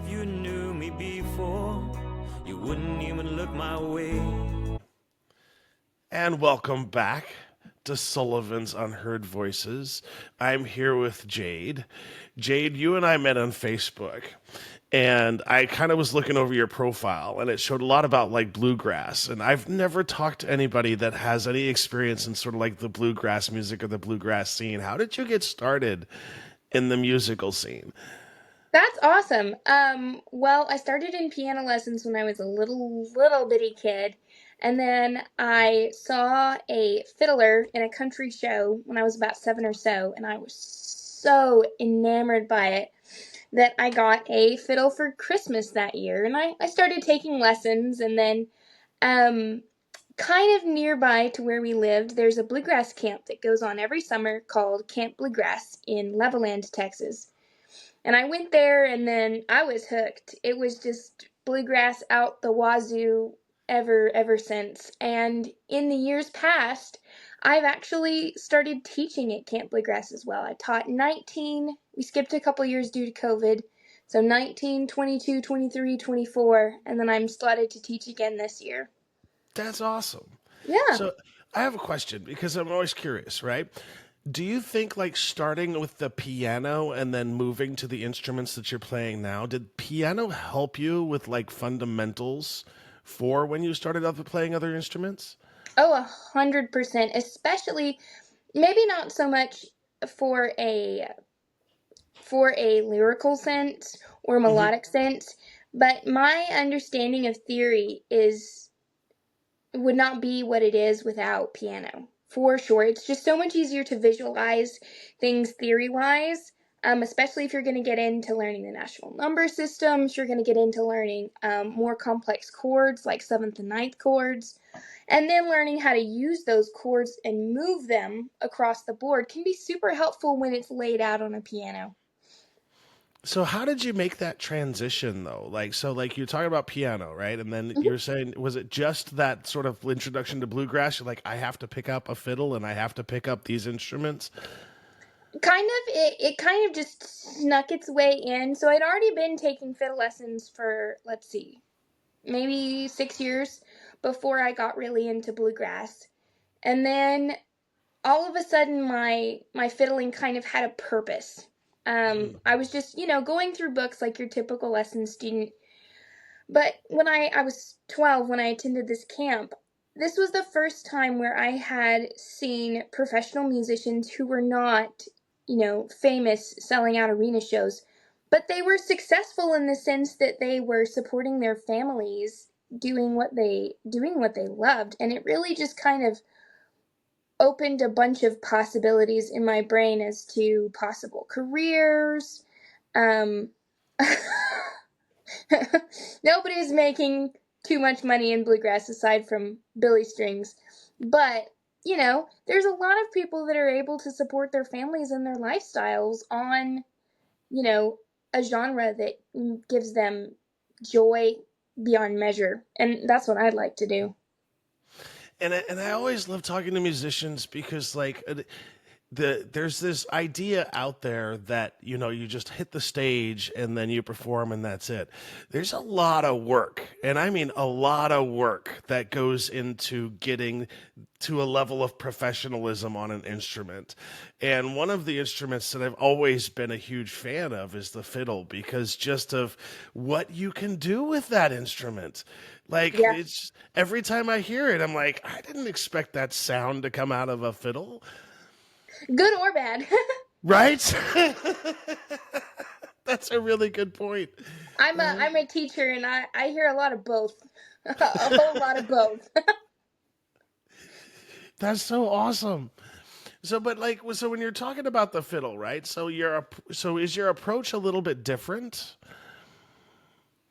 If you knew me before, you wouldn't even look my way. And welcome back to Sullivan's Unheard Voices. I'm here with Jade. Jade, you and I met on Facebook, and I kind of was looking over your profile, and it showed a lot about like bluegrass. And I've never talked to anybody that has any experience in sort of like the bluegrass music or the bluegrass scene. How did you get started in the musical scene? That's awesome. Well, I started in piano lessons when I was a little bitty kid, and then I saw a fiddler in a country show when I was about 7 or so, and I was so enamored by it that I got a fiddle for Christmas that year, and I started taking lessons, and then um kind of nearby to where we lived, there's a bluegrass camp that goes on every summer called Camp Bluegrass in Levelland, Texas. And I went there and then I was hooked. It was just bluegrass out the wazoo ever since. And in the years past, I've actually started teaching at Camp Bluegrass as well. I taught 19, we skipped a couple years due to COVID. So 19, 22, 23, 24, and then I'm slotted to teach again this year. That's awesome. Yeah. So I have a question because I'm always curious, right? Do you think like starting with the piano and then moving to the instruments that you're playing now, did piano help you with like fundamentals for when you started up playing other instruments? Oh, 100%. Especially, maybe not so much for a lyrical sense or Hmm. melodic sense, but my understanding of theory is would not be what it is without piano. For sure. It's just so much easier to visualize things theory wise, especially if you're going to get into learning the natural number systems, you're going to get into learning more complex chords like seventh and ninth chords. And then learning how to use those chords and move them across the board can be super helpful when it's laid out on a piano. So how did you make that transition though? Like so like you're talking about piano, right? And then you're saying was it just that sort of introduction to bluegrass? You're like, I have to pick up a fiddle and I have to pick up these instruments. Kind of, it kind of just snuck its way in. So I'd already been taking fiddle lessons for, let's see, maybe 6 years before I got really into bluegrass. And then all of a sudden my fiddling kind of had a purpose. I was just, going through books like your typical lesson student. But when I was 12 when I attended this camp, this was the first time where I had seen professional musicians who were not, famous selling out arena shows, but they were successful in the sense that they were supporting their families doing what they loved, and it really just kind of opened a bunch of possibilities in my brain as to possible careers. Um Nobody's making too much money in bluegrass aside from Billy Strings. But, there's a lot of people that are able to support their families and their lifestyles on, you know, a genre that gives them joy beyond measure. And that's what I'd like to do. And I always love talking to musicians because like there's this idea out there that you just hit the stage and then you perform and that's it. There's a lot of work, and I mean a lot of work that goes into getting to a level of professionalism on an instrument. And one of the instruments that I've always been a huge fan of is the fiddle because just of what you can do with that instrument. Like Yeah. it's every time I hear it, I'm like, I didn't expect that sound to come out of a fiddle. Good or bad. Right? That's a really good point. I'm a teacher and I hear a lot of both. A whole lot of both. That's so awesome. So, but like, so when you're talking about the fiddle, right? So is your approach a little bit different?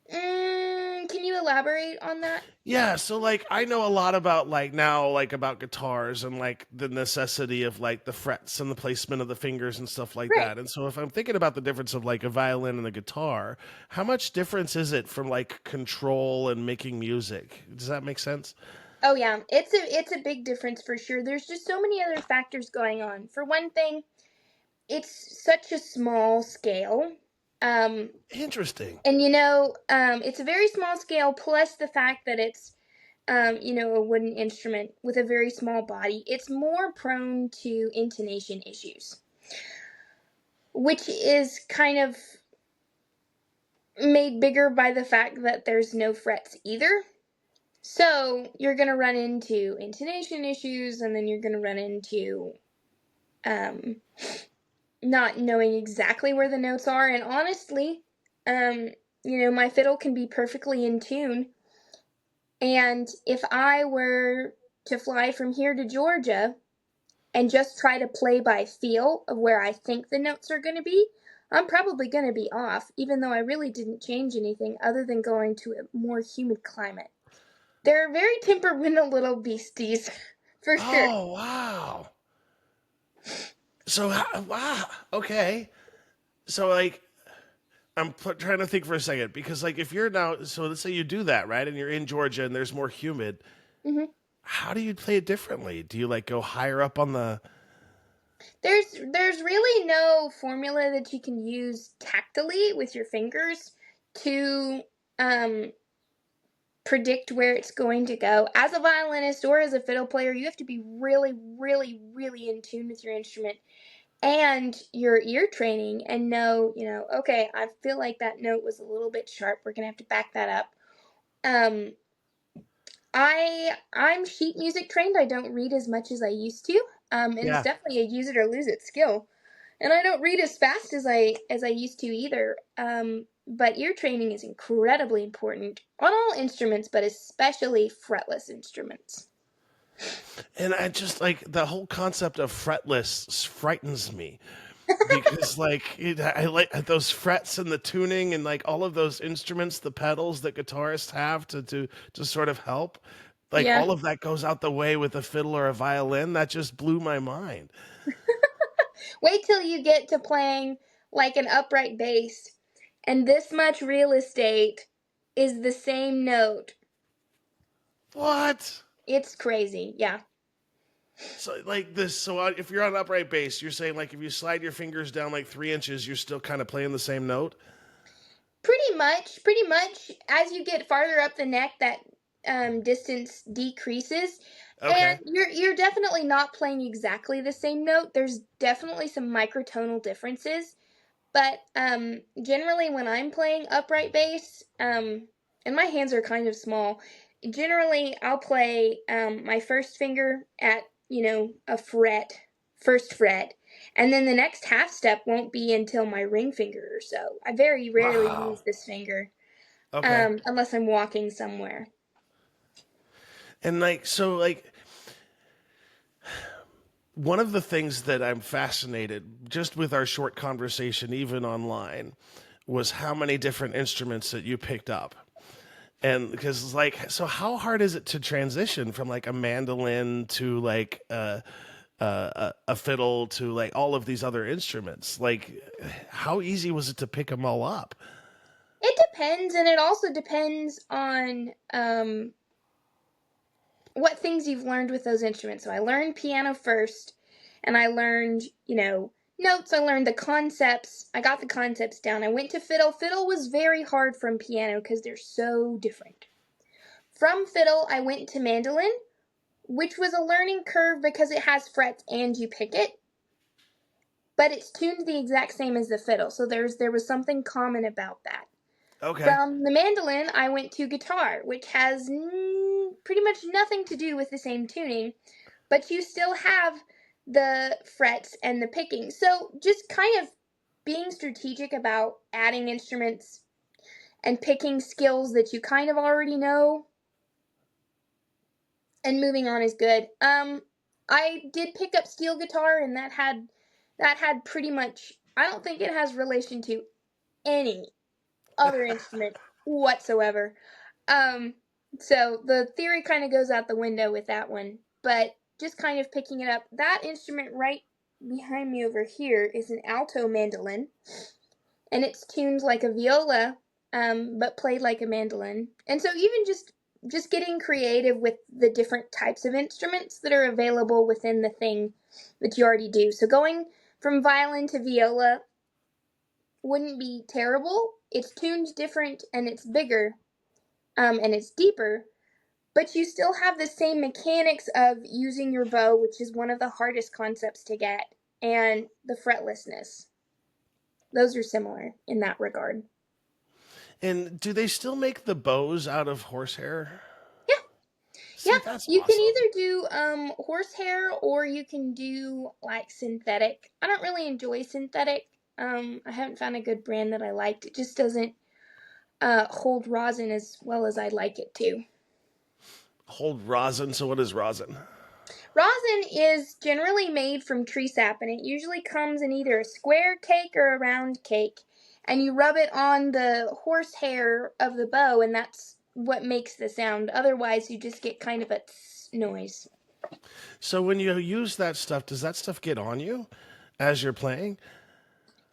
Can you elaborate on that? Yeah. So like, I know a lot about like now, like about guitars and like the necessity of like the frets and the placement of the fingers and stuff like Right. that. And so if I'm thinking about the difference of like a violin and a guitar, how much difference is it from like control and making music? Does that make sense? Oh yeah, it's a big difference for sure. There's just so many other factors going on. For one thing, it's such a small scale. Interesting. And it's a very small scale, plus the fact that it's a wooden instrument with a very small body. It's more prone to intonation issues, which is kind of made bigger by the fact that there's no frets either. So you're going to run into intonation issues, and then you're going to run into not knowing exactly where the notes are. And honestly, my fiddle can be perfectly in tune. And if I were to fly from here to Georgia and just try to play by feel of where I think the notes are going to be, I'm probably going to be off, even though I really didn't change anything other than going to a more humid climate. They're very temperamental little beasties, for sure. Oh, wow. So, wow. Okay. So, like, I'm trying to think for a second because, like, if you're now, so let's say you do that, right? And you're in Georgia and there's more humid. Mm-hmm. How do you play it differently? Do you, like, go higher up on the. There's really no formula that you can use tactily with your fingers to predict where it's going to go. As a violinist or as a fiddle player, you have to be really, really, really in tune with your instrument and your ear training and know, okay, I feel like that note was a little bit sharp. We're gonna have to back that up. I'm sheet music trained. I don't read as much as I used to. And it's definitely a use it or lose it skill. And I don't read as fast as I used to either. But ear training is incredibly important on all instruments, but especially fretless instruments. And I just like the whole concept of fretless frightens me because I like those frets and the tuning and like all of those instruments, the pedals that guitarists have to sort of help. Like Yeah. all of that goes out the way with a fiddle or a violin. That just blew my mind. Wait till you get to playing like an upright bass, and this much real estate is the same note. What? It's crazy, yeah. So like this. So if you're on upright bass, you're saying like if you slide your fingers down like 3 inches, you're still kind of playing the same note. Pretty much. As you get farther up the neck, that distance decreases, Okay. and you're definitely not playing exactly the same note. There's definitely some microtonal differences, but generally when I'm playing upright bass, and my hands are kind of small, generally I'll play my first finger at a first fret, and then the next half step won't be until my ring finger or so. I very rarely use Wow. this finger, Okay. unless I'm walking somewhere. And like so like one of the things that I'm fascinated just with our short conversation, even online, was how many different instruments that you picked up. And because like, so how hard is it to transition from like a mandolin to like a fiddle to like all of these other instruments? Like, how easy was it to pick them all up? It depends, and it also depends on what things you've learned with those instruments. So I learned piano first, and I learned, notes. I learned the concepts. I got the concepts down. I went to fiddle. Fiddle was very hard from piano because they're so different. From fiddle, I went to mandolin, which was a learning curve because it has frets and you pick it, but it's tuned the exact same as the fiddle. So there was something common about that. Okay. From the mandolin, I went to guitar, which has pretty much nothing to do with the same tuning, but you still have the frets and the picking. So just kind of being strategic about adding instruments and picking skills that you kind of already know and moving on is good. I did pick up steel guitar, and that had pretty much, I don't think it has relation to any other instrument whatsoever. So the theory kind of goes out the window with that one, but just kind of picking it up. That instrument right behind me over here is an alto mandolin, and it's tuned like a viola, but played like a mandolin. And so even just getting creative with the different types of instruments that are available within the thing that you already do. So going from violin to viola wouldn't be terrible. It's tuned different and it's bigger, and it's deeper, but you still have the same mechanics of using your bow, which is one of the hardest concepts to get, and the fretlessness. Those are similar in that regard. And do they still make the bows out of horsehair? Yeah, See, yeah. that's You can awesome. either do horsehair or you can do like synthetic. I don't really enjoy synthetic. I haven't found a good brand that I liked. It just doesn't hold rosin as well as I'd like it to. Hold rosin. So what is rosin? Rosin is generally made from tree sap, and it usually comes in either a square cake or a round cake. And you rub it on the horsehair of the bow, and that's what makes the sound. Otherwise, you just get kind of a tss noise. So when you use that stuff, does that stuff get on you as you're playing?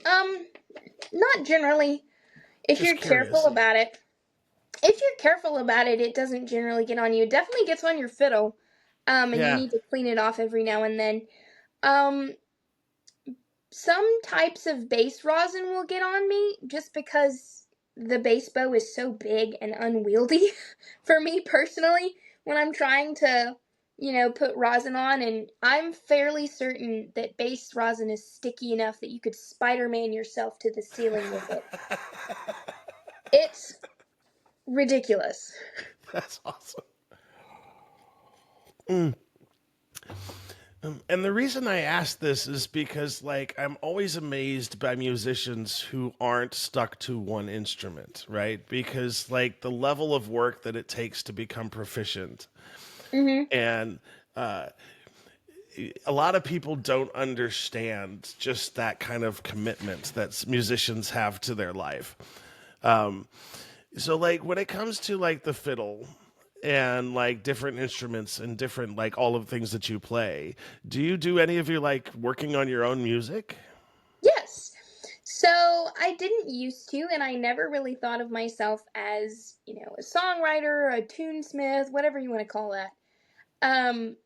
Um, Not generally. If Just you're careful curious. about it. If you're careful about it, it doesn't generally get on you. It definitely gets on your fiddle, and you Yeah. need to clean it off every now and then. Um, some types of bass rosin will get on me just because the bass bow is so big and unwieldy for me personally when I'm trying to, put rosin on. And I'm fairly certain that bass rosin is sticky enough that you could Spider-Man yourself to the ceiling with it. It's ridiculous. That's awesome. And the reason I ask this is because, like, I'm always amazed by musicians who aren't stuck to one instrument, right? Because, like, the level of work that it takes to become proficient. Mm-hmm. And a lot of people don't understand just that kind of commitment that musicians have to their life. So, like, when it comes to, like, the fiddle and like different instruments and different like all of the things that you play, do you do any of your like working on your own music? Yes. So I didn't used to, and I never really thought of myself as, a songwriter, a tunesmith, whatever you want to call that. Um,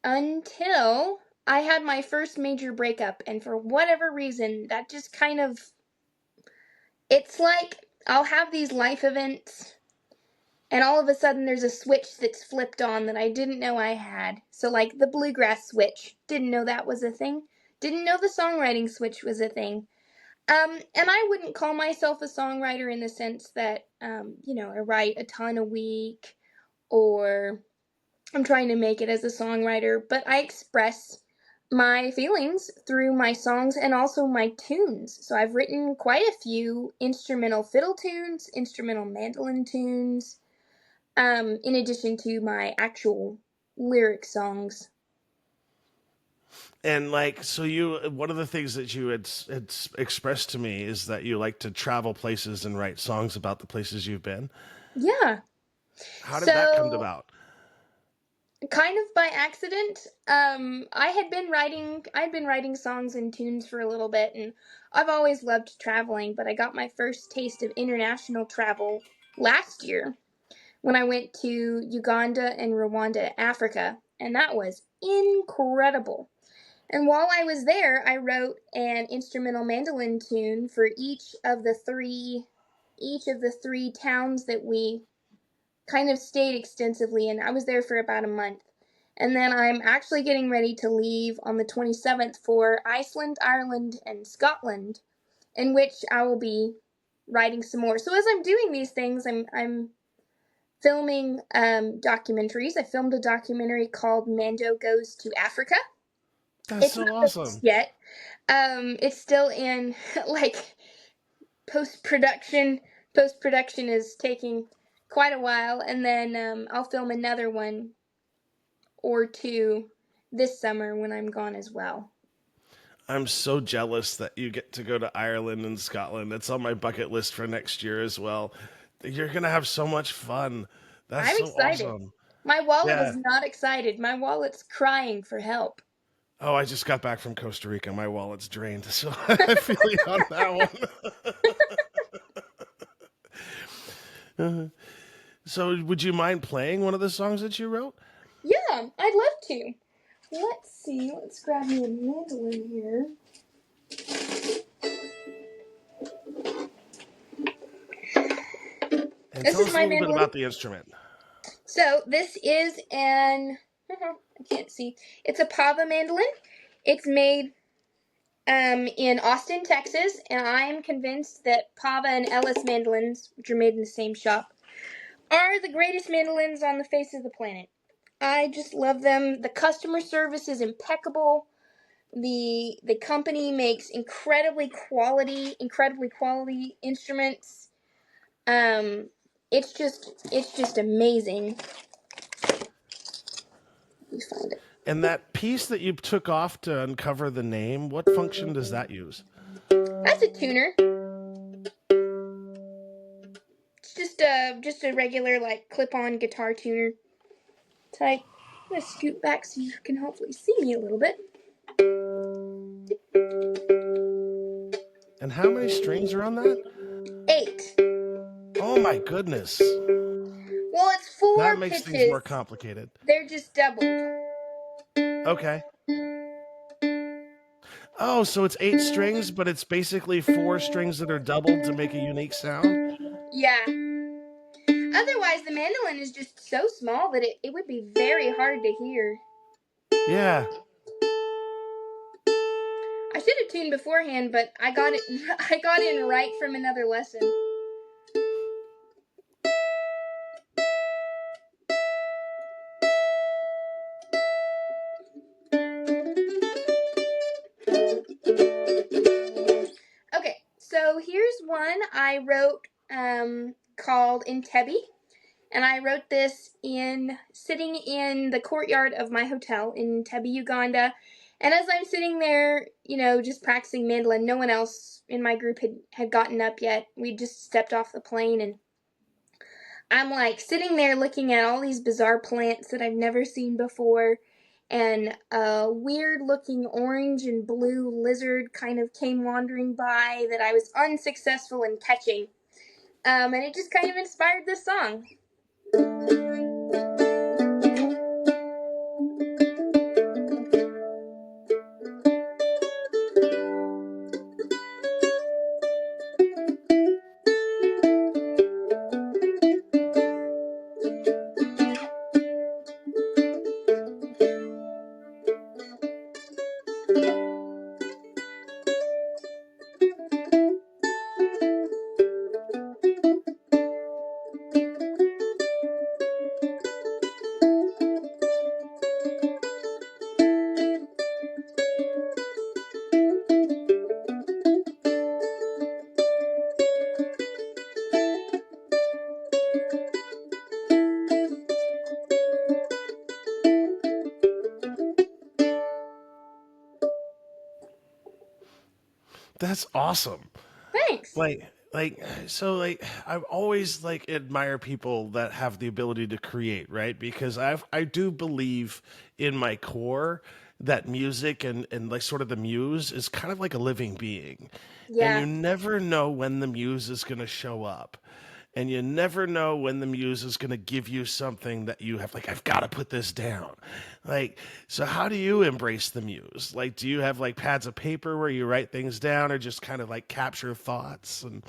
until I had my first major breakup, and for whatever reason, that just kind of, it's like I'll have these life events, and all of a sudden there's a switch that's flipped on that I didn't know I had. So, like the bluegrass switch, didn't know that was a thing. Didn't know the songwriting switch was a thing. And I wouldn't call myself a songwriter in the sense that, I write a ton a week or I'm trying to make it as a songwriter, but I express my feelings through my songs and also my tunes. So I've written quite a few instrumental fiddle tunes, instrumental mandolin tunes, in addition to my actual lyric songs. And like, so you, one of the things that you had expressed to me is that you like to travel places and write songs about the places you've been. Yeah. How did that come So about? kind of by accident. I'd been writing songs and tunes for a little bit, and I've always loved traveling, but I got my first taste of international travel last year when I went to Uganda and Rwanda, Africa, and that was incredible. And while I was there, I wrote an instrumental mandolin tune for each of the three towns that we kind of stayed extensively, and I was there for about a month. And then I'm actually getting ready to leave on the 27th for Iceland, Ireland, and Scotland, in which I will be writing some more. So as I'm doing these things, I'm filming documentaries. I filmed a documentary called Mando Goes to Africa. That's It's so not released awesome. yet. It's still in like post production. Post production is taking quite a while, and then I'll film another one or two this summer when I'm gone as well. I'm so jealous that you get to go to Ireland and Scotland. It's on my bucket list for next year as well. You're gonna have so much fun. That's I'm so excited. awesome. My wallet Yeah. is not excited. My wallet's crying for help. Oh, I just got back from Costa Rica. My wallet's drained, so I feel you on that one. So, would you mind playing one of the songs that you wrote? Yeah, I'd love to. Let's see. Let's grab me a mandolin here. And This tell is us a my little bit mandolin. about the instrument. So this is I can't see. It's a pava mandolin. It's made in Austin, Texas, and I'm convinced that Pava and Ellis mandolins, which are made in the same shop, are the greatest mandolins on the face of the planet. I just love them. The customer service is impeccable. The company makes incredibly quality instruments. It's just amazing. Let me find it. And that piece that you took off to uncover the name, what function does that use? That's a tuner. It's just a regular like clip-on guitar tuner type. I'm gonna scoot back so you can hopefully see me a little bit. And how many strings are on that? 8. Oh my goodness. Well, it's 4 That makes things pitches. more complicated. They're just doubled. Okay. Oh, so it's 8 strings, but it's basically 4 strings that are doubled to make a unique sound? Yeah. Otherwise, the mandolin is just so small that it would be very hard to hear. Yeah. I should have tuned beforehand, but I got in right from another lesson. Okay, so here's one I wrote called Entebbe. And I wrote this sitting in the courtyard of my hotel in Entebbe, Uganda. And as I'm sitting there, just practicing mandolin, no one else in my group had gotten up yet. We just stepped off the plane, and I'm like sitting there looking at all these bizarre plants that I've never seen before. And a weird looking orange and blue lizard kind of came wandering by that I was unsuccessful in catching. And it just kind of inspired this song. That's awesome. Thanks. Like I've always like admire people that have the ability to create, right? Because I do believe in my core that music and like sort of the muse is kind of like a living being. And Yeah. you never know when the muse is going to show up. And you never know when the muse is going to give you something that you have like I've got to put this down. Like, so how do you embrace the muse? Like, do you have like pads of paper where you write things down, or just kind of like capture thoughts? And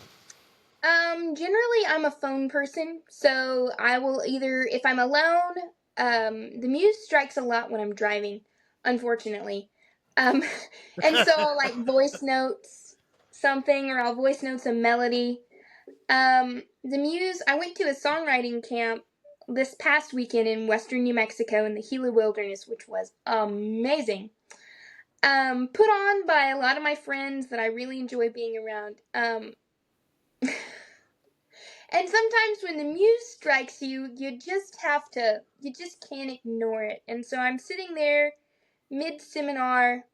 Generally I'm a phone person, so I will either, if I'm alone, the muse strikes a lot when I'm driving, unfortunately. Um, and so I'll like voice notes something, or I'll voice notes a melody. The muse, I went to a songwriting camp this past weekend in western New Mexico in the Gila Wilderness, which was amazing. Put on by a lot of my friends that I really enjoy being around. And sometimes when the muse strikes you, you just can't ignore it. And so I'm sitting there mid-seminar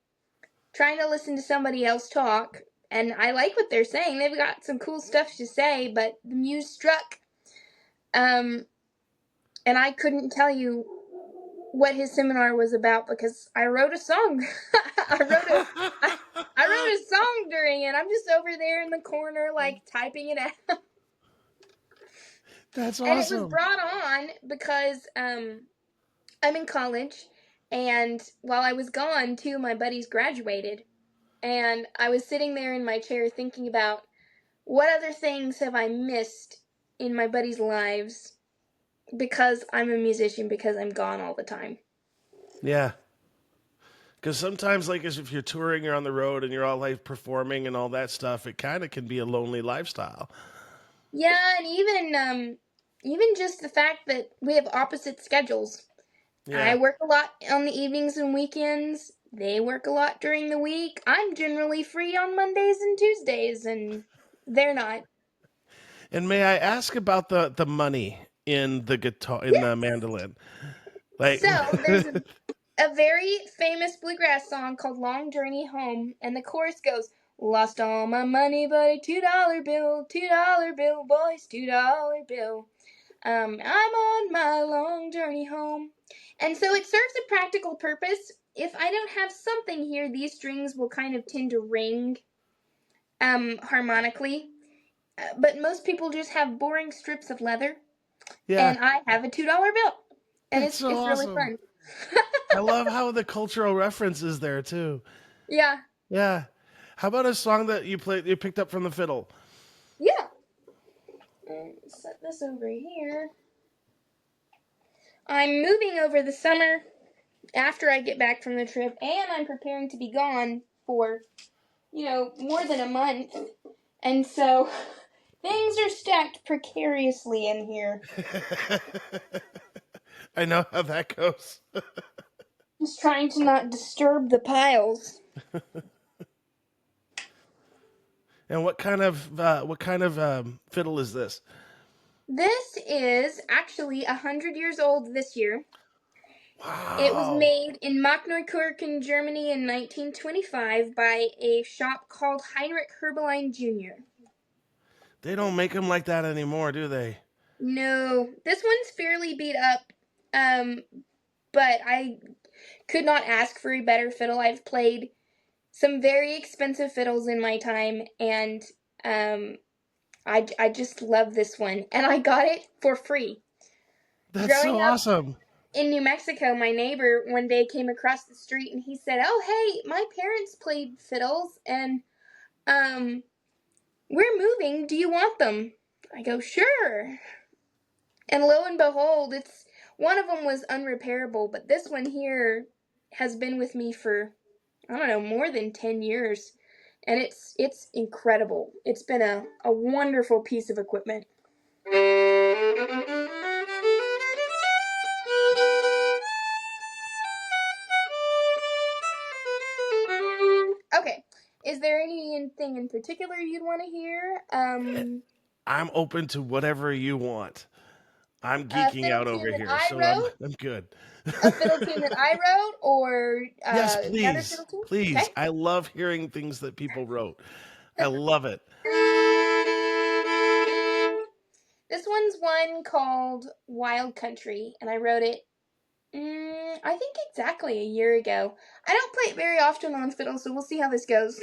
trying to listen to somebody else talk, and I like what they're saying. They've got some cool stuff to say, but the muse struck. And I couldn't tell you what his seminar was about because I wrote a song. I wrote a song during it. I'm just over there in the corner, like typing it out. that's And it was awesome. brought on because I'm in college, and while I was gone, 2 of my buddies graduated, and I was sitting there in my chair thinking about what other things have I missed in my buddies' lives because I'm a musician, because I'm gone all the time. Yeah. Because sometimes, like, as if you're touring, you're on the road, and you're all like performing and all that stuff, it kind of can be a lonely lifestyle. Yeah, and even just the fact that we have opposite schedules. I Yeah. work a lot on the evenings and weekends. They work a lot during the week. I'm generally free on Mondays and Tuesdays, and they're not. And may I ask about the money in the guitar in the Yes. mandolin? Like, So there's a very famous bluegrass song called Long Journey Home, and the chorus goes, Lost all my money but a $2 bill, $2 bill, boys, $2 bill. I'm on my long journey home. And so it serves a practical purpose. If I don't have something here, these strings will kind of tend to ring harmonically. But most people just have boring strips of leather, yeah, and I have a $2 bill. And that's it's so it's really awesome. fun. I love how the cultural reference is there too. Yeah. Yeah. How about a song that you picked up from the fiddle? Yeah. Set this over here. I'm moving over the summer after I get back from the trip, and I'm preparing to be gone for, more than a month. And so things are stacked precariously in here. I know how that goes. Just trying to not disturb the piles. And what kind of fiddle is this? This is actually 100 years old this year. It was Wow. made in Magdeburg, Germany in 1925 by a shop called Heinrich Herbelein Jr. They don't make them like that anymore, do they? No, this one's fairly beat up, um, but I could not ask for a better fiddle. I've played some very expensive fiddles in my time, and um, I just love this one. And I got it for free. That's so Growing up awesome. in New Mexico, my neighbor one day came across the street and he said, "Oh, hey, my parents played fiddles, and um, we're moving. Do you want them?" I go, "Sure." And lo and behold, it's one of them was unrepairable, but this one here has been with me for, I don't know, more than 10 years. And it's incredible. It's been a wonderful piece of equipment. Okay. Is there anything in particular you'd want to hear? I'm open to whatever you want. I'm A geeking fiddle out tune over that here, I so I'm wrote? I'm good. A fiddle tune that I wrote, or Yes, another please. fiddle tune? Please. Okay. I love hearing things that people wrote. I love it. This one's one called Wild Country, and I wrote it, I think exactly a year ago. I don't play it very often on fiddle, so we'll see how this goes.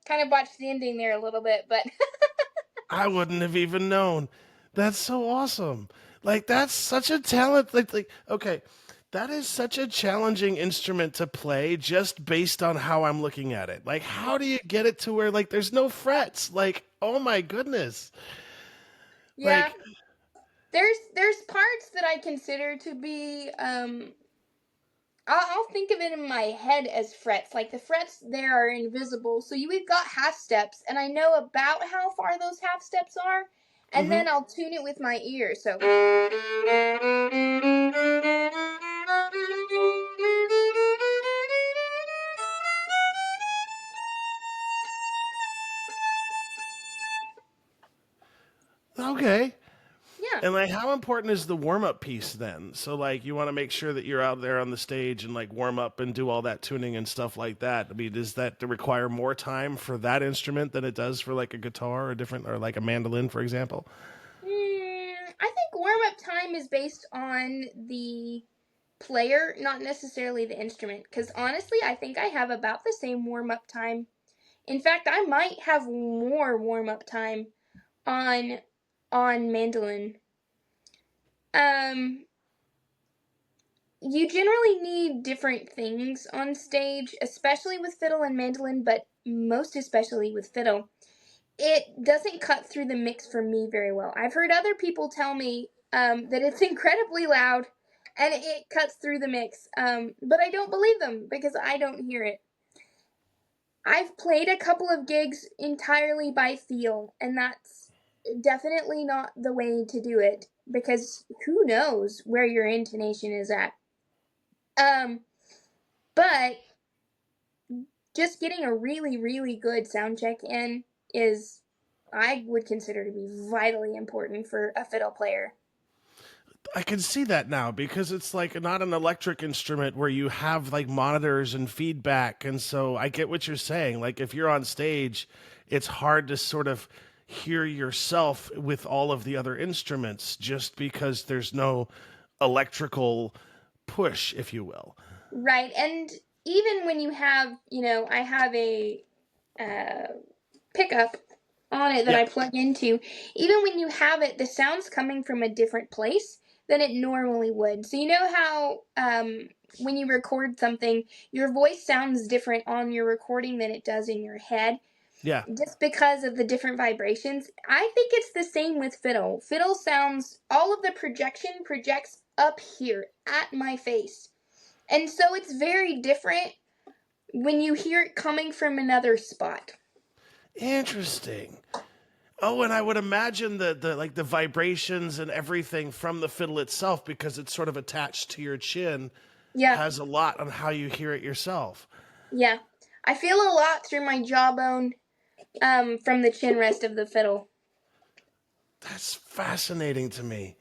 Kind of botched the ending there a little bit, but I wouldn't have even known. That's so awesome. Like that's such a talent. Like okay, that is such a challenging instrument to play just based on how I'm looking at it. Like how do you get it to where like there's no frets? Like oh my goodness. yeah, Like there's parts that I consider to be I'll think of it in my head as frets. Like the frets there are invisible. So we've got half steps, and I know about how far those half steps are, and mhm. then I'll tune it with my ear. So Okay, And like, how important is the warm up piece then? So like, you want to make sure that you're out there on the stage and like warm up and do all that tuning and stuff like that. I mean, does that require more time for that instrument than it does for like a guitar or different, or like a mandolin, for example? I think warm up time is based on the player, not necessarily the instrument. Because honestly, I think I have about the same warm up time. In fact, I might have more warm up time on mandolin. Um, you generally need different things on stage, especially with fiddle and mandolin, but most especially with fiddle. It doesn't cut through the mix for me very well. I've heard other people tell me that it's incredibly loud and it cuts through the mix, but I don't believe them because I don't hear it. I've played a couple of gigs entirely by feel, and that's definitely not the way to do it because who knows where your intonation is at. But just getting a really, really good sound check in is, I would consider to be vitally important for a fiddle player. I can see that now because it's like not an electric instrument where you have like monitors and feedback. And so I get what you're saying. Like if you're on stage, it's hard to sort of hear yourself with all of the other instruments just because there's no electrical push, if you will. Right, and even when you have, I have a pickup on it that Yeah. I plug into, even when you have it, the sound's coming from a different place than it normally would. So you know how when you record something, your voice sounds different on your recording than it does in your head, Yeah. just because of the different vibrations. I think it's the same with fiddle. Fiddle sounds, all of the projection projects up here at my face. And so it's very different when you hear it coming from another spot. Interesting. Oh, and I would imagine the like the vibrations and everything from the fiddle itself, because it's sort of attached to your chin, Yeah, has a lot on how you hear it yourself. yeah. I feel a lot through my jawbone from the chin rest of the fiddle. That's fascinating to me.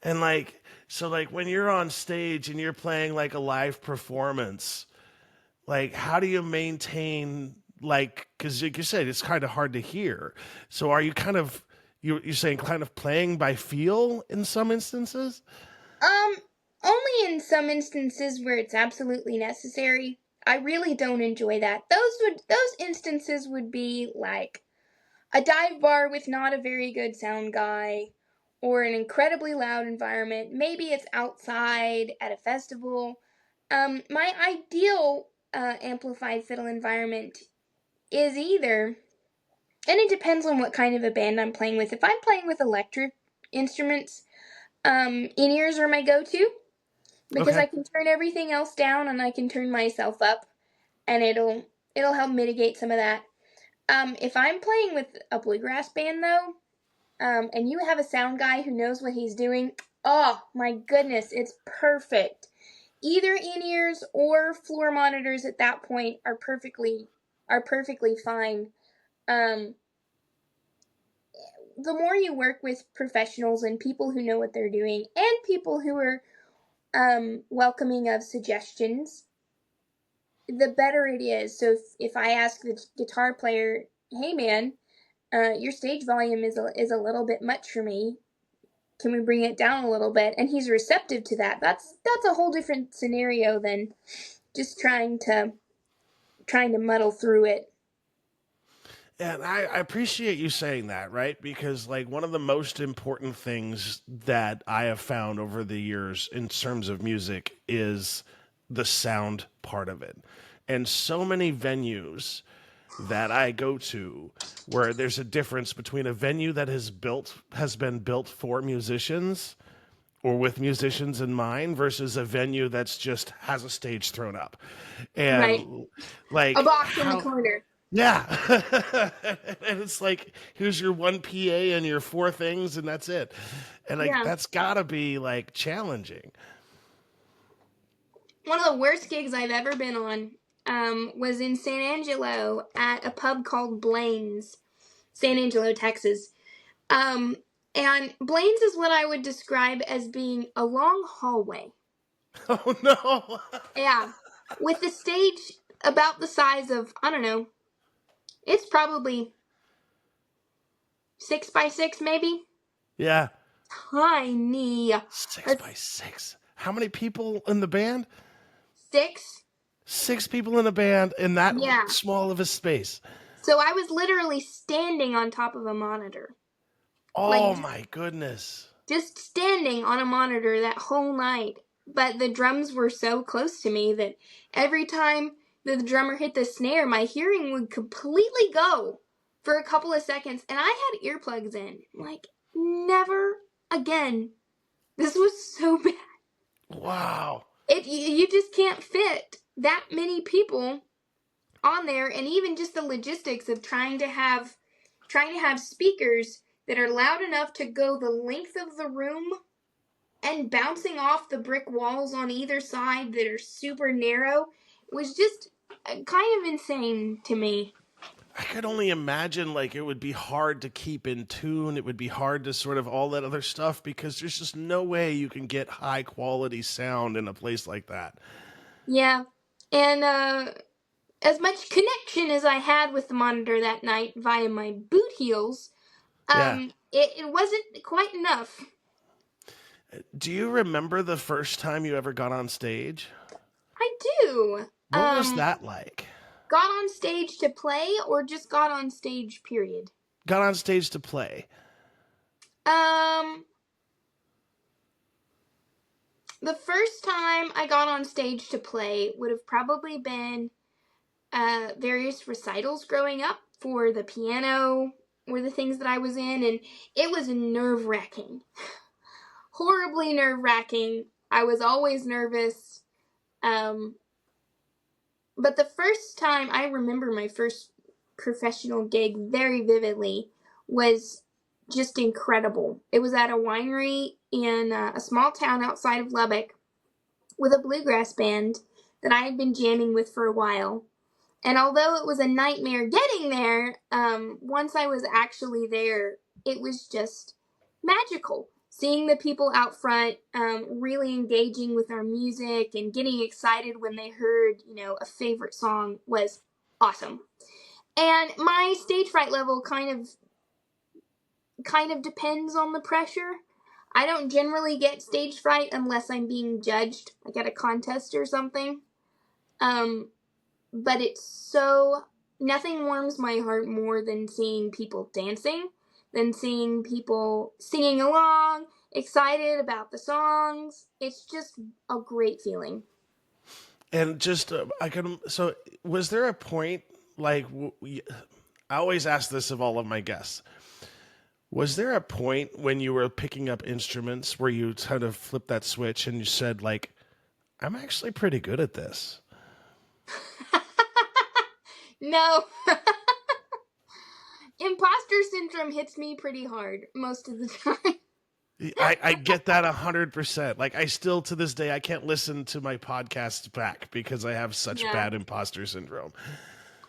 And like, so like when you're on stage and you're playing like a live performance, like how do you maintain, like, because like you said, it's kind of hard to hear. So are you kind of, you're saying kind of playing by feel in some instances? Um, Only in some instances where it's absolutely necessary. I really don't enjoy that. Those instances would be like a dive bar with not a very good sound guy, or an incredibly loud environment. Maybe it's outside at a festival. My ideal amplified fiddle environment is either, and it depends on what kind of a band I'm playing with. If I'm playing with electric instruments, in-ears are my go-to because Okay. I can turn everything else down and I can turn myself up, and it'll help mitigate some of that. If I'm playing with a bluegrass band though, and you have a sound guy who knows what he's doing, oh my goodness, it's perfect. Either in-ears or floor monitors at that point are perfectly fine. Um, the more you work with professionals and people who know what they're doing and people who are welcoming of suggestions, the better it is. So if I ask the guitar player, hey man, your stage volume is a little bit much for me. Can we bring it down a little bit? And he's receptive to that. That's a whole different scenario than just trying to muddle through it. And I appreciate you saying that, right? Because like one of the most important things that I have found over the years in terms of music is the sound part of it. And so many venues that I go to where there's a difference between a venue that has been built for musicians or with musicians in mind versus a venue that's just has a stage thrown up. Right. And A like box in the how corner. yeah. And it's like, here's your one PA and your four things, and that's it. And like, Yeah. that's gotta be like challenging. One of the worst gigs I've ever been on was in San Angelo at a pub called Blaine's, San Angelo, Texas. Um, And Blaine's is what I would describe as being a long hallway. Oh no. Yeah. With the stage about the size of, I don't know, it's probably 6 by 6 maybe. Yeah. Tiny. 6 by 6. How many people in the band? 6. 6 people in a band in that Yeah. small of a space. So I was literally standing on top of a monitor. Oh my goodness. Just standing on a monitor that whole night. But the drums were so close to me that every time the drummer hit the snare, my hearing would completely go for a couple of seconds. And I had earplugs in. Like, never again. This was so bad. Wow. You just can't fit that many people on there, and even just the logistics of trying to have speakers that are loud enough to go the length of the room and bouncing off the brick walls on either side that are super narrow was just kind of insane to me. I could only imagine like it would be hard to keep in tune. It would be hard to sort of all that other stuff because there's just no way you can get high quality sound in a place like that. Yeah. And as much connection as I had with the monitor that night via my boot heels, Yeah. it wasn't quite enough. Do you remember the first time you ever got on stage? I do. What was that like? Got on stage to play or just got on stage, period? Got on stage to play. The first time I got on stage to play would have probably been various recitals growing up for the piano were the things that I was in, and it was nerve-wracking. Horribly nerve-wracking. I was always nervous. But the first time I remember my first professional gig very vividly was just incredible. It was at a winery in a small town outside of Lubbock with a bluegrass band that I had been jamming with for a while. And although it was a nightmare getting there, once I was actually there, it was just magical. Seeing the people out front really engaging with our music and getting excited when they heard, a favorite song was awesome. And my stage fright level kind of depends on the pressure. I don't generally get stage fright unless I'm being judged, like at a contest or something. But nothing warms my heart more than seeing people dancing, than seeing people singing along, excited about the songs. It's just a great feeling. And just, so was there a point, like, I always ask this of all of my guests. Was there a point when you were picking up instruments where you kind of flipped that switch and you said, like, I'm actually pretty good at this? No. Imposter syndrome hits me pretty hard most of the time. I get that 100%. Like I still to this day I can't listen to my podcasts back because I have such bad imposter syndrome.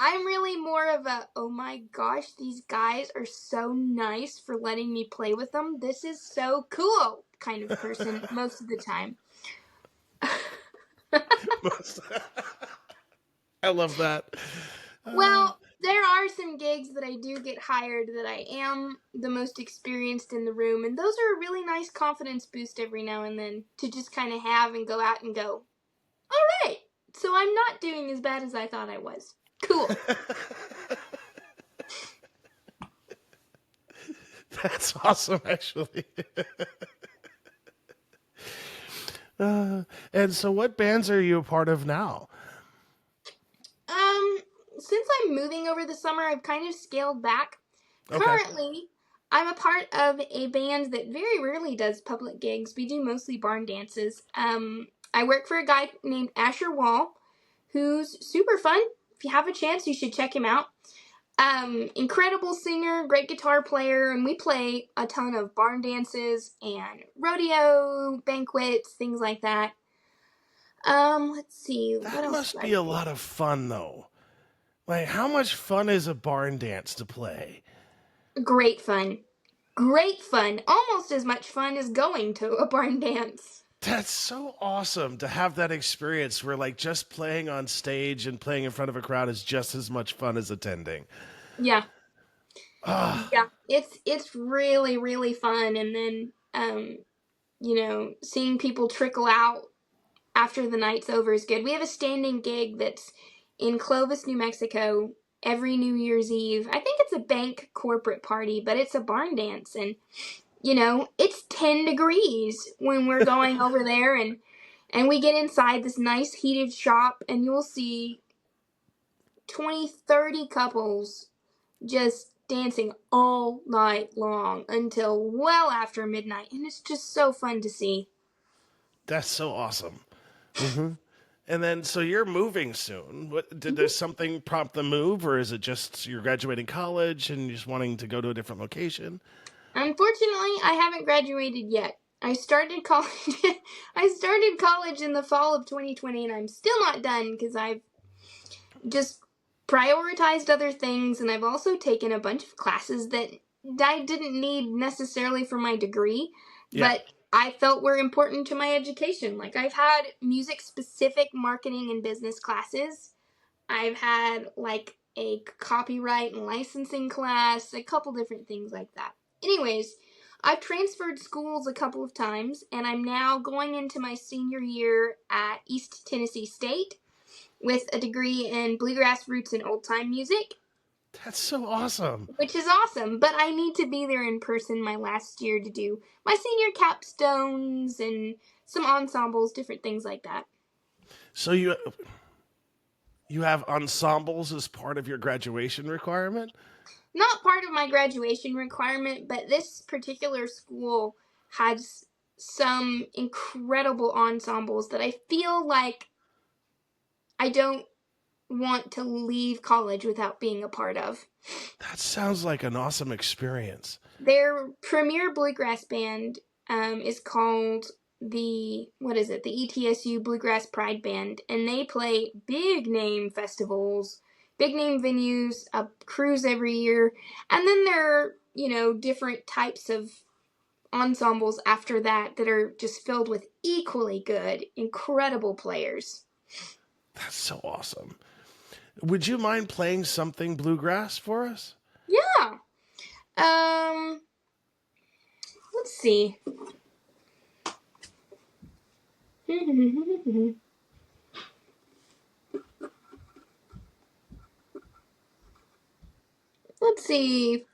I'm really more of a, oh my gosh, these guys are so nice for letting me play with them. This is so cool kind of person most of the time. I love that. Well, there are some gigs that I do get hired that I am the most experienced in the room, and those are a really nice confidence boost every now and then to just kind of have and go out and go, all right, so I'm not doing as bad as I thought I was. Cool. That's awesome, actually. And so what bands are you a part of now? Since I'm moving over the summer, I've kind of scaled back. Okay. Currently, I'm a part of a band that very rarely does public gigs. We do mostly barn dances. I work for a guy named Asher Wall, who's super fun. If you have a chance, you should check him out. Incredible singer, great guitar player, and we play a ton of barn dances and rodeo, banquets, things like that. Let's see. That what else must be a lot of fun, though. Like, how much fun is a barn dance to play? Great fun. Great fun. Almost as much fun as going to a barn dance. That's so awesome to have that experience where like just playing on stage and playing in front of a crowd is just as much fun as attending. Yeah. Ah, Yeah. It's really, really fun. And then seeing people trickle out after the night's over is good. We have a standing gig that's in Clovis, New Mexico every New Year's Eve. I think it's a bank corporate party, but it's a barn dance. And, it's 10 degrees when we're going over there. And we get inside this nice heated shop, and you'll see 20, 30 couples just dancing all night long until well after midnight. And it's just so fun to see. that's so awesome. And then, so you're moving soon. What did there something prompt the move, or is it just you're graduating college and you're just wanting to go to a different location? Unfortunately, I haven't graduated yet. I started college. I started college in the fall of 2020, and I'm still not done because I've just prioritized other things, and I've also taken a bunch of classes that I didn't need necessarily for my degree, Yeah, but I felt were important to my education. Like, I've had music-specific marketing and business classes. I've had like a copyright and licensing class, a couple different things like that. Anyways, I've transferred schools a couple of times, and I'm now going into my senior year at East Tennessee State with a degree in bluegrass roots and old time music, that's so awesome. which is awesome. But I need to be there in person my last year to do my senior capstones and some ensembles, different things like that. So you have ensembles as part of your graduation requirement? Not part of my graduation requirement, but this particular school has some incredible ensembles that I feel like I don't want to leave college without being a part of. That sounds like an awesome experience. Their premier bluegrass band is called the ETSU Bluegrass Pride Band, and they play big name festivals, big name venues, a cruise every year, and then there are different types of ensembles after that are just filled with equally good, incredible players. That's so awesome. Would you mind playing something bluegrass for us? Yeah. Let's see. Let's see.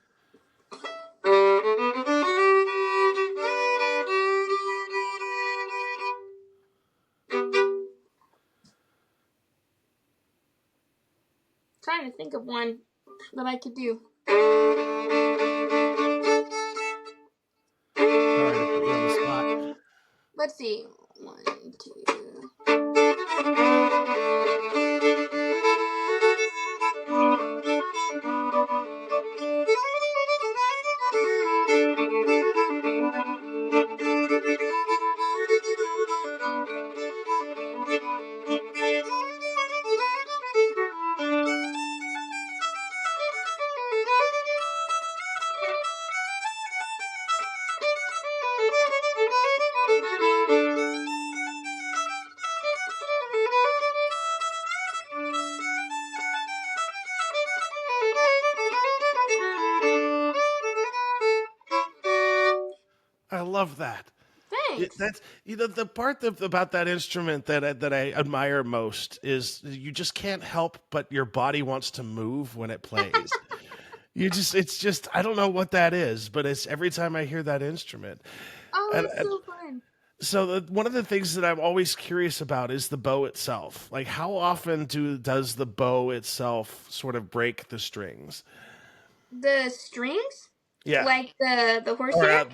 Trying to think of one that I could do. Sorry to put you on the spot. Let's see. 1, 2. I love that. Thanks. That's the part about that instrument that I admire most is you just can't help but your body wants to move when it plays. It's just I don't know what that is, but it's every time I hear that instrument. Oh, And, it's and so fun. so one of the things that I'm always curious about is the bow itself. Like how often does the bow itself sort of break the strings? The strings? Yeah. Like the Or horsehair?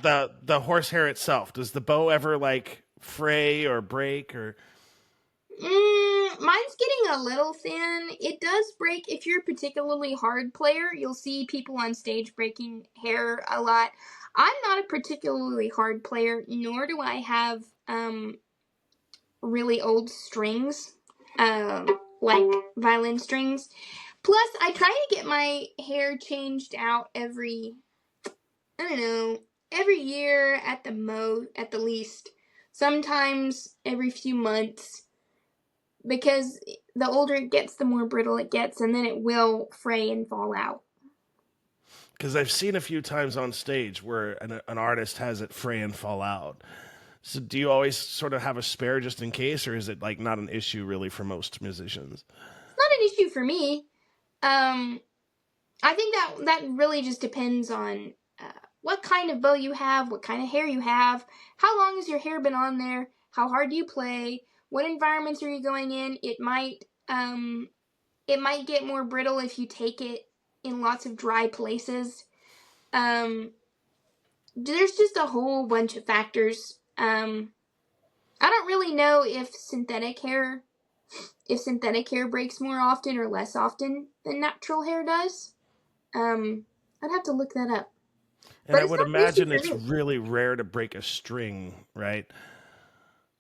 the horsehair itself. Does the bow ever like fray or break or Mine's getting a little thin. It does break if you're a particularly hard player. You'll see people on stage breaking hair a lot. I'm not a particularly hard player, nor do I have really old strings, like violin strings. Plus, I try to get my hair changed out every I don't know, every year at the least. Sometimes every few months, because the older it gets, the more brittle it gets, and then it will fray and fall out. Because I've seen a few times on stage where an artist has it fray and fall out. So do you always sort of have a spare just in case, or is it like not an issue really for most musicians? It's not an issue for me. Um, I think that really just depends on what kind of bow you have, what kind of hair you have, how long has your hair been on there, how hard do you play, what environments are you going in. It might get more brittle if you take it in lots of dry places. Um, there's just a whole bunch of factors. I don't really know if synthetic hair breaks more often or less often than natural hair does. I'd have to look that up. And But I it's would not an issue imagine for it's me. really rare to break a string, right?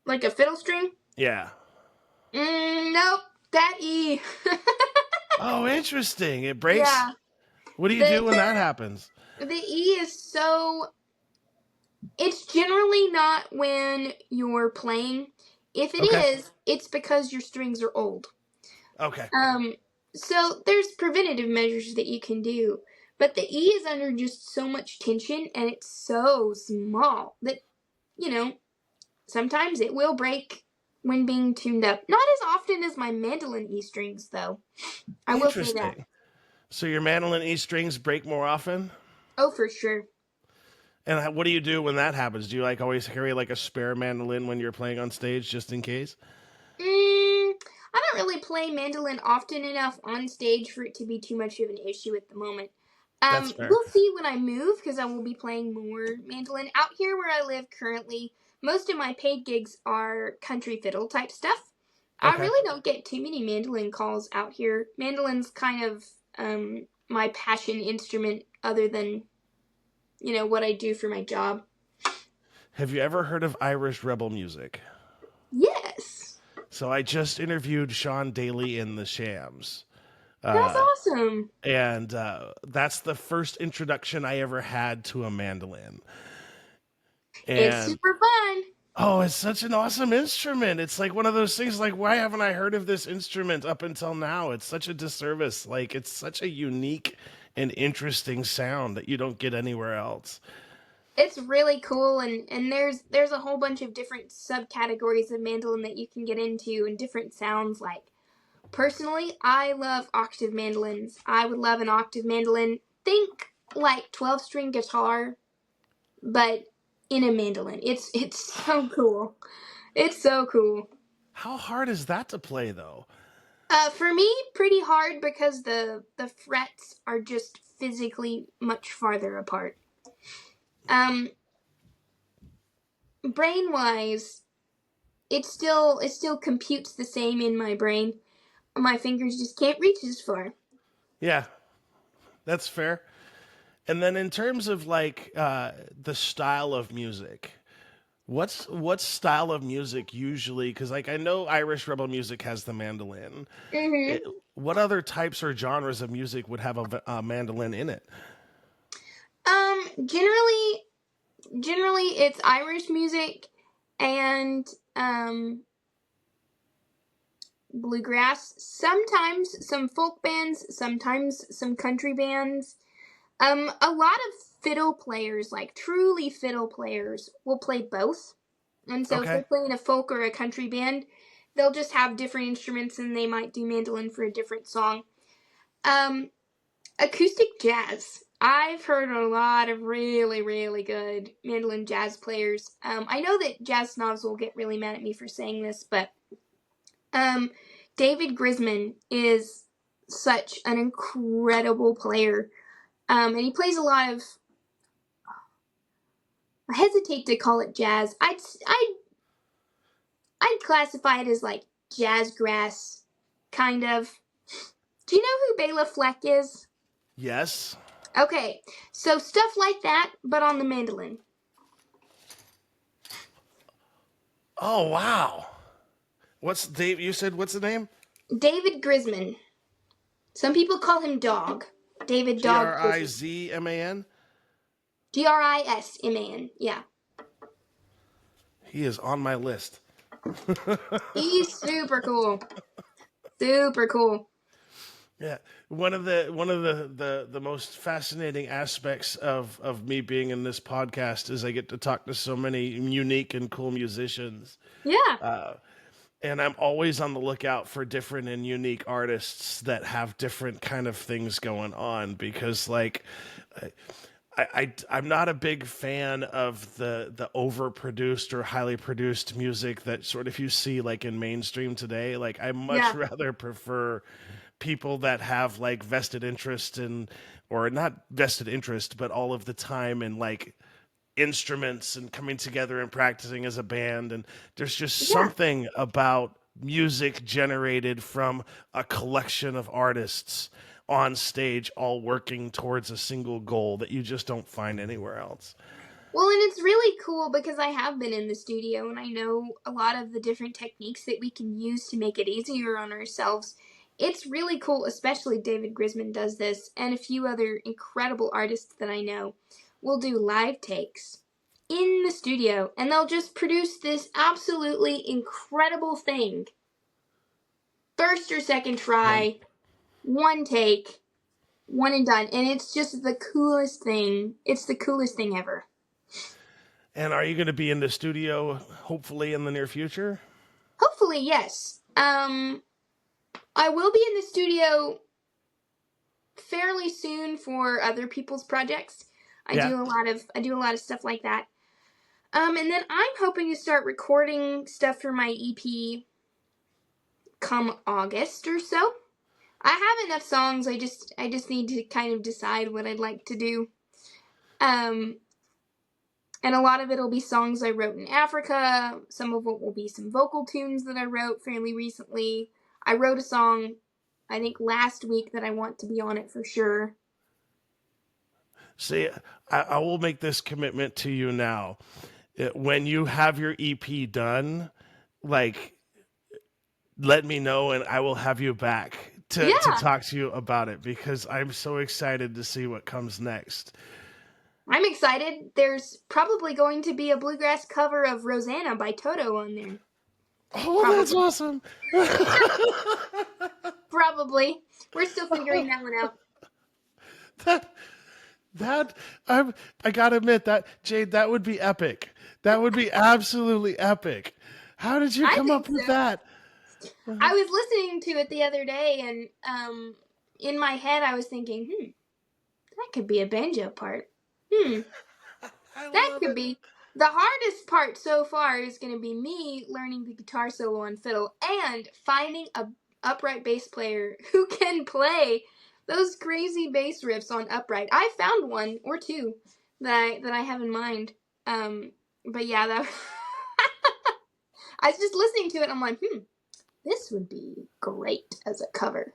Like a fiddle string? Yeah. Nope. That E. Oh, interesting. It breaks. Yeah. What do you The do when that happens? the E is so. It's generally not when you're playing. If it Okay. is, it's because your strings are old. Okay. Um, so there's preventative measures that you can do, but the E is under just so much tension and it's so small that, you know, sometimes it will break when being tuned up. Not as often as my mandolin E strings, though. I will say that. Interesting. So your mandolin E strings break more often? Oh, for sure. And what do you do when that happens? Do you like always carry like a spare mandolin when you're playing on stage just in case? I don't really play mandolin often enough on stage for it to be too much of an issue at the moment. That's fair. We'll see when I move because I will be playing more mandolin. Out here where I live currently, most of my paid gigs are country fiddle type stuff. I Okay. really don't get too many mandolin calls out here. Mandolin's kind of my passion instrument other than, what I do for my job. Have you ever heard of Irish rebel music? Yes. So I just interviewed Sean Daly in the Shams. That's awesome. And that's the first introduction I ever had to a mandolin. It's And super fun. oh, it's such an awesome instrument. It's like one of those things like, why haven't I heard of this instrument up until now? It's such a disservice. Like, it's such a unique and interesting sound that you don't get anywhere else. It's really cool, and there's a whole bunch of different subcategories of mandolin that you can get into and different sounds. Like, personally, I love octave mandolins. I would love an octave mandolin. Think like 12-string guitar, but in a mandolin. It's so cool. It's so cool. How hard is that to play, though? For me, pretty hard because the frets are just physically much farther apart. Um, brain wise, it still computes the same in my brain. My fingers just can't reach as far. Yeah, that's fair. And then in terms of like the style of music, what style of music usually? Because like I know Irish rebel music has the mandolin. hmm It, what other types or genres of music would have a mandolin in it? Generally it's Irish music and bluegrass. Sometimes some folk bands, sometimes some country bands. A lot of fiddle players, like truly fiddle players, will play both. And so if Okay. they're playing a folk or a country band, they'll just have different instruments and they might do mandolin for a different song. Um, acoustic jazz. I've heard a lot of really, really good mandolin jazz players. I know that jazz snobs will get really mad at me for saying this, but um, David Grisman is such an incredible player. And he plays a lot of. I hesitate to call it jazz. I'd classify it as like jazz grass, kind of. Do you know who Bela Fleck is? Yes. Okay, so stuff like that, but on the mandolin. Oh wow. What's Dave? You said what's the name? David Grisman. Some people call him Dog. David Dog Grisman. Grizman. Grisman. Yeah. He is on my list. He's super cool. Super cool. Yeah, one of the most fascinating aspects of me being in this podcast is I get to talk to so many unique and cool musicians, Yeah. and I'm always on the lookout for different and unique artists that have different kind of things going on because like I'm not a big fan of the overproduced or highly produced music that sort of you see like in mainstream today. Like I much Yeah. rather prefer people that have like vested interest in, or not vested interest, but all of the time in like instruments and coming together and practicing as a band. And there's just Yeah. something about music generated from a collection of artists on stage all working towards a single goal that you just don't find anywhere else. Well, and it's really cool because I have been in the studio and I know a lot of the different techniques that we can use to make it easier on ourselves. It's really cool, especially David Grisman does this, and a few other incredible artists that I know will do live takes in the studio, and they'll just produce this absolutely incredible thing. First or second try, one take, one and done, and it's just the coolest thing. It's the coolest thing ever. And are you going to be in the studio hopefully in the near future? Hopefully, yes. I will be in the studio fairly soon for other people's projects. I do a lot of stuff like that. And then I'm hoping to start recording stuff for my EP come August or so. I have enough songs. I just need to kind of decide what I'd like to do. And a lot of it will be songs I wrote in Africa. Some of it will be some vocal tunes that I wrote fairly recently. I wrote a song, I think, last week that I want to be on it for sure. See, I will make this commitment to you now. When you have your EP done, like, let me know and I will have you back to talk to you about it because I'm so excited to see what comes next. I'm excited. There's probably going to be a bluegrass cover of Rosanna by Toto on there. Oh, probably. That's awesome. Probably. We're still figuring that one out. I gotta admit that, Jade, that would be epic. That would be absolutely epic. How did you come up with that? I was listening to it the other day, and in my head I was thinking, that could be a banjo part. That could be. The hardest part so far is going to be me learning the guitar solo on fiddle and finding a upright bass player who can play those crazy bass riffs on upright. I found one or two that I have in mind. But yeah, that I was just listening to it and I'm like, this would be great as a cover.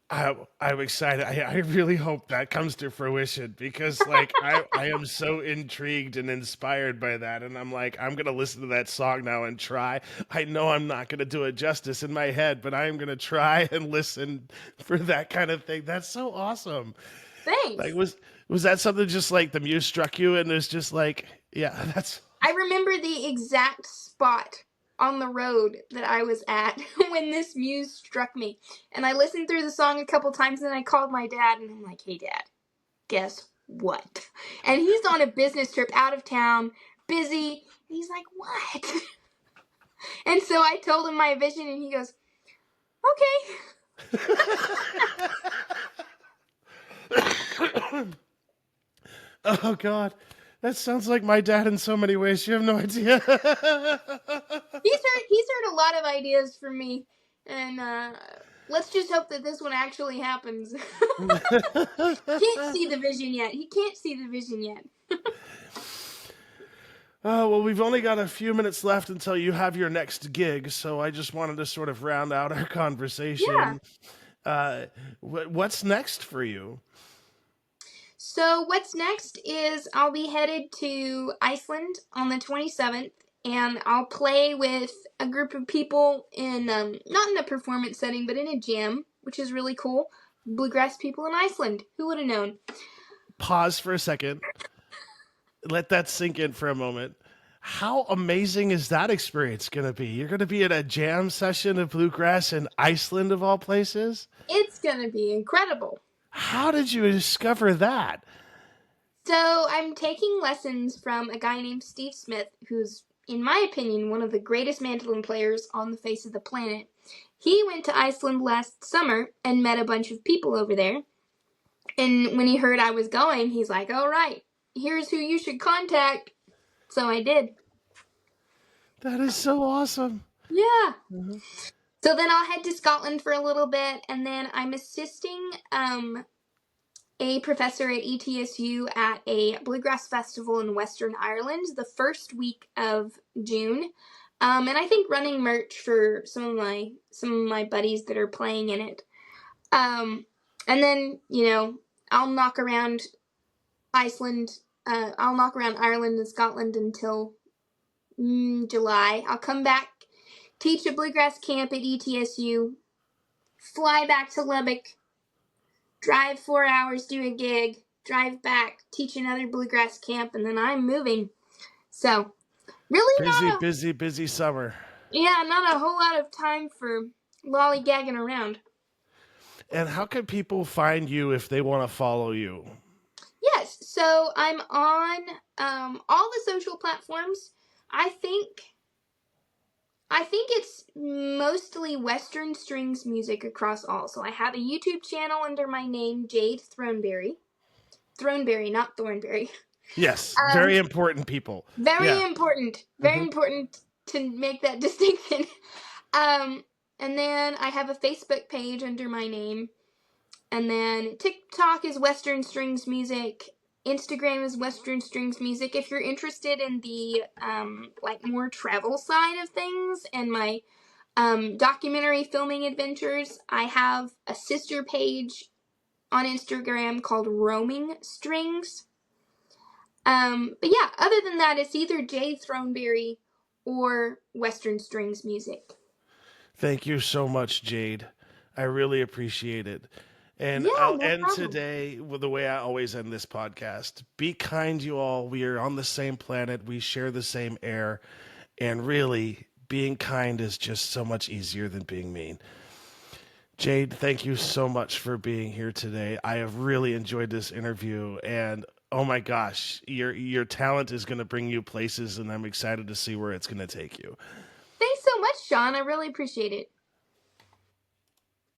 I'm excited. I really hope that comes to fruition because like I am so intrigued and inspired by that. And I'm like, I'm going to listen to that song now and try. I know I'm not going to do it justice in my head, but I am going to try and listen for that kind of thing. That's so awesome. Thanks. Like, was that something just like the muse struck you and it's just like, yeah, that's. I remember the exact spot on the road that I was at when this muse struck me. And I listened through the song a couple times and I called my dad and I'm like, hey Dad, guess what? And he's on a business trip out of town, busy. And he's like, what? And so I told him my vision and he goes, okay. Oh God. That sounds like my dad in so many ways. You have no idea. He's heard a lot of ideas from me, and let's just hope that this one actually happens. Can't see the vision yet. He can't see the vision yet. Oh, well, we've only got a few minutes left until you have your next gig, so I just wanted to sort of round out our conversation. Yeah. What's next for you? So what's next is I'll be headed to Iceland on the 27th, and I'll play with a group of people in, not in a performance setting, but in a jam, which is really cool. Bluegrass people in Iceland. Who would have known? pause for a second. Let that sink in for a moment. How amazing is that experience going to be? You're going to be at a jam session of bluegrass in Iceland, of all places. It's gonna be incredible. How did you discover that? So I'm taking lessons from a guy named Steve Smith, who's, in my opinion, one of the greatest mandolin players on the face of the planet. He went to Iceland last summer and met a bunch of people over there. And when he heard I was going, he's like, all right, here's who you should contact. So I did. That is so awesome. Yeah. Mm-hmm. So then I'll head to Scotland for a little bit, and then I'm assisting a professor at ETSU at a bluegrass festival in Western Ireland the first week of June. And I think running merch for some of my buddies that are playing in it. And then, I'll knock around Iceland. I'll knock around Ireland and Scotland until July. I'll come back, teach a bluegrass camp at ETSU, fly back to Lubbock, drive 4 hours, do a gig, drive back, teach another bluegrass camp, and then I'm moving. So, really busy summer. Yeah, not a whole lot of time for lollygagging around. And how can people find you if they want to follow you? Yes, so I'm on all the social platforms. I think it's mostly Western strings music across all. So I have a YouTube channel under my name, Jade Throneberry. Throneberry, not Thornberry. Yes, very important, people. Very important. Very important to make that distinction. And then I have a Facebook page under my name. And then TikTok is Western Strings Music. Instagram is Western Strings Music. If you're interested in the more travel side of things and my documentary filming adventures, I have a sister page on Instagram called Roaming Strings. But yeah, other than that, it's either Jade Throneberry or Western Strings Music. Thank you so much, Jade. I really appreciate it. And I'll end today with the way I always end this podcast. Be kind, you all. We are on the same planet. We share the same air. And really, being kind is just so much easier than being mean. Jade, thank you so much for being here today. I have really enjoyed this interview. And oh my gosh, your talent is going to bring you places. And I'm excited to see where it's going to take you. Thanks so much, Shawn. I really appreciate it.